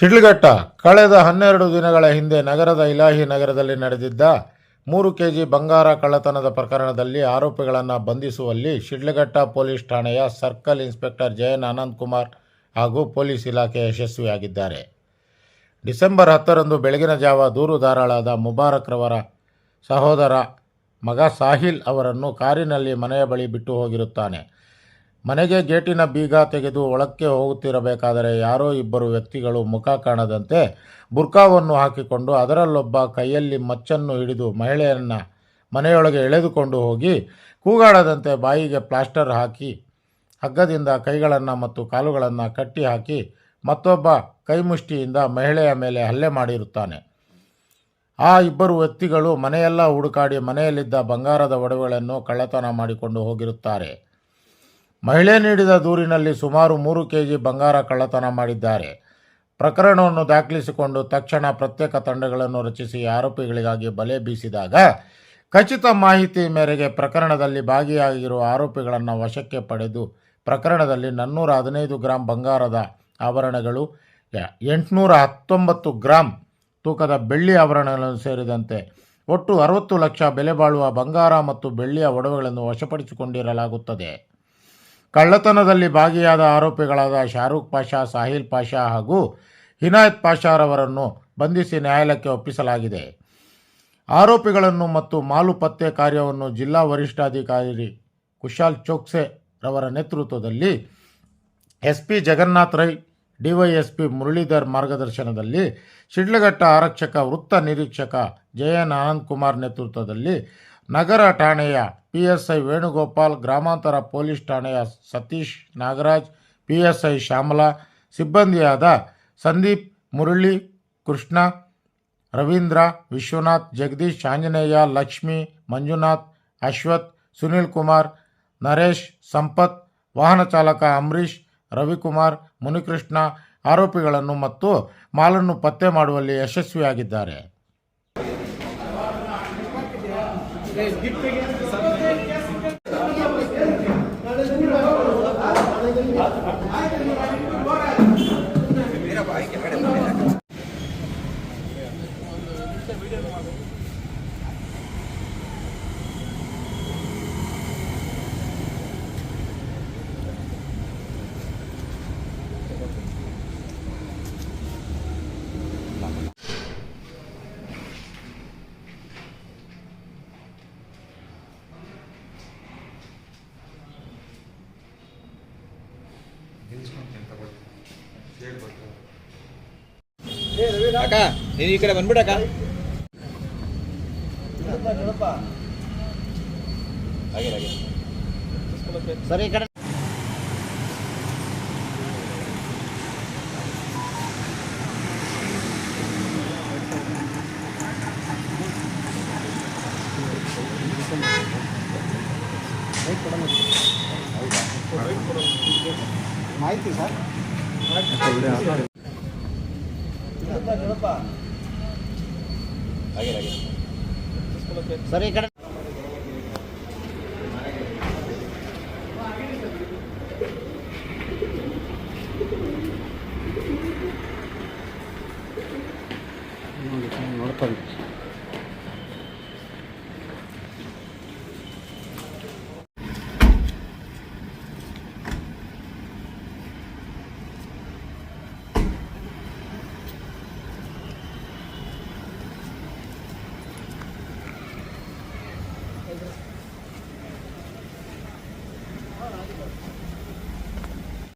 ಶಿಡ್ಲಘಟ್ಟ ಕಳೆದ 12 ದಿನಗಳ ಹಿಂದೆ ನಗರದ ಇಲಾಹಿ ನಗರದಲ್ಲಿ ನಡೆದಿದ್ದ 3 ಕೆಜಿ ಬಂಗಾರ ಕಳ್ಳತನದ ಪ್ರಕರಣದಲ್ಲಿ ಆರೋಪಿಗಳನ್ನು ಬಂಧಿಸುವಲ್ಲಿ ಶಿಡ್ಲಘಟ್ಟ ಪೊಲೀಸ್ ಠಾಣೆಯ ಸರ್ಕಲ್ ಇನ್ಸ್ಪೆಕ್ಟರ್ ಜಯನ್ ಆನಂದ್ ಕುಮಾರ್ ಹಾಗೂ ಪೊಲೀಸ್ ಇಲಾಖೆ ಯಶಸ್ವಿಯಾಗಿದ್ದಾರೆ. ಡಿಸೆಂಬರ್ 10ರಂದು ಬೆಳಗಿನ ಜಾವ ದೂರುದಾರಳಾದ ಮುಬಾರಕ್ ರವರ ಸಹೋದರ ಮಗ ಸಾಹಿಲ್ ಅವರನ್ನು ಕಾರಿನಲ್ಲಿ ಮನೆಯ ಬಳಿ ಬಿಟ್ಟು ಹೋಗಿರುತ್ತಾನೆ. ಮನೆಗೆ ಗೇಟಿನ ಬೀಗ ತೆಗೆದು ಒಳಕ್ಕೆ ಹೋಗುತ್ತಿರಬೇಕಾದರೆ ಯಾರೋ ಇಬ್ಬರು ವ್ಯಕ್ತಿಗಳು ಮುಖ ಕಾಣದಂತೆ ಬುರ್ಕಾವನ್ನು ಹಾಕಿಕೊಂಡು ಅದರಲ್ಲೊಬ್ಬ ಕೈಯಲ್ಲಿ ಮಚ್ಚನ್ನು ಹಿಡಿದು ಮಹಿಳೆಯನ್ನು ಮನೆಯೊಳಗೆ ಎಳೆದುಕೊಂಡು ಹೋಗಿ ಕೂಗಾಡದಂತೆ ಬಾಯಿಗೆ ಪ್ಲಾಸ್ಟರ್ ಹಾಕಿ ಹಗ್ಗದಿಂದ ಕೈಗಳನ್ನು ಮತ್ತು ಕಾಲುಗಳನ್ನು ಕಟ್ಟಿ ಹಾಕಿ ಮತ್ತೊಬ್ಬ ಕೈಮುಷ್ಟಿಯಿಂದ ಮಹಿಳೆಯ ಮೇಲೆ ಹಲ್ಲೆ ಮಾಡಿರುತ್ತಾನೆ. ಆ ಇಬ್ಬರು ವ್ಯಕ್ತಿಗಳು ಮನೆಯೆಲ್ಲ ಹುಡುಕಾಡಿ ಮನೆಯಲ್ಲಿದ್ದ ಬಂಗಾರದ ಒಡವೆಗಳನ್ನು ಕಳ್ಳತನ ಮಾಡಿಕೊಂಡು ಹೋಗಿರುತ್ತಾರೆ. ಮಹಿಳೆ ನೀಡಿದ ದೂರಿನಲ್ಲಿ ಸುಮಾರು 3 ಕೆಜಿ ಬಂಗಾರ ಕಳ್ಳತನ ಮಾಡಿದ್ದಾರೆ. ಪ್ರಕರಣವನ್ನು ದಾಖಲಿಸಿಕೊಂಡು ತಕ್ಷಣ ಪ್ರತ್ಯೇಕ ತಂಡಗಳನ್ನು ರಚಿಸಿ ಆರೋಪಿಗಳಿಗಾಗಿ ಬಲೆ ಬೀಸಿದಾಗ ಖಚಿತ ಮಾಹಿತಿ ಮೇರೆಗೆ ಪ್ರಕರಣದಲ್ಲಿ ಭಾಗಿಯಾಗಿರುವ ಆರೋಪಿಗಳನ್ನು ವಶಕ್ಕೆ ಪಡೆದು ಪ್ರಕರಣದಲ್ಲಿ 415 ಗ್ರಾಂ ಬಂಗಾರದ ಆಭರಣಗಳು, 819 ಗ್ರಾಂ ತೂಕದ ಬೆಳ್ಳಿ ಆಭರಣಗಳನ್ನು ಸೇರಿದಂತೆ ಒಟ್ಟು 60 ಲಕ್ಷ ಬೆಲೆ ಬಾಳುವ ಬಂಗಾರ ಮತ್ತು ಬೆಳ್ಳಿಯ ಒಡವೆಗಳನ್ನು ವಶಪಡಿಸಿಕೊಂಡಿರಲಾಗುತ್ತದೆ. ಕಳ್ಳತನದಲ್ಲಿ ಭಾಗಿಯಾದ ಆರೋಪಿಗಳಾದ ಶಾರೂಕ್ ಪಾಷಾ, ಸಾಹಿಲ್ ಪಾಷಾ ಹಾಗೂ ಹಿನಾಯತ್ ಪಾಷಾರವರನ್ನು ಬಂಧಿಸಿ ನ್ಯಾಯಾಲಯಕ್ಕೆ ಒಪ್ಪಿಸಲಾಗಿದೆ. ಆರೋಪಿಗಳನ್ನು ಮತ್ತು ಮಾಲು ಪತ್ತೆ ಕಾರ್ಯವನ್ನು ಜಿಲ್ಲಾ ವರಿಷ್ಠಾಧಿಕಾರಿ ಕುಶಾಲ್ ಚೋಕ್ಸೆ ರವರ ನೇತೃತ್ವದಲ್ಲಿ ಎಸ್ಪಿ ಜಗನ್ನಾಥ್ ರೈ, ಡಿವೈಎಸ್ಪಿ ಮುರಳೀಧರ್ ಮಾರ್ಗದರ್ಶನದಲ್ಲಿ ಶಿಡ್ಲಘಟ್ಟ ಆರಕ್ಷಕ ವೃತ್ತ ನಿರೀಕ್ಷಕ ಜಯನ್ ಆನಂದ್ ಕುಮಾರ್ ನೇತೃತ್ವದಲ್ಲಿ ನಗರ ಠಾಣೆಯ PSI ವೇಣುಗೋಪಾಲ್, ಗ್ರಾಮಾಂತರ ಪೊಲೀಸ್ ಠಾಣೆಯ ಸತೀಶ್ ನಾಗರಾಜ್, PSI ಶ್ಯಾಮಲಾ, ಸಿಬ್ಬಂದಿಯಾದ ಸಂದೀಪ್, ಮುರಳಿ, ಕೃಷ್ಣ, ರವೀಂದ್ರ, ವಿಶ್ವನಾಥ್, ಜಗದೀಶ್, ಆಂಜನೇಯ, ಲಕ್ಷ್ಮಿ, ಮಂಜುನಾಥ್, ಅಶ್ವಥ್, ಸುನಿಲ್ ಕುಮಾರ್, ನರೇಶ್, ಸಂಪತ್, ವಾಹನ ಚಾಲಕ ಅಂಬರೀಶ್, ರವಿಕುಮಾರ್, ಮುನಿಕೃಷ್ಣ ಆರೋಪಿಗಳನ್ನು ಮತ್ತು ಮಾಲನ್ನು ಪತ್ತೆ ಮಾಡುವಲ್ಲಿ ಯಶಸ್ವಿಯಾಗಿದ್ದಾರೆ. ಅಕ್ಕ ನೀನು ಈ ಕಡೆ ಬಂದ್ಬಿಡಕ್ಕ. ಸರಿ ಈ ಕಡೆ ಮಾಹಿತಿ ಸರ್ ಸರಿ ಈ ಕಡೆ ನೋಡ್ತಾ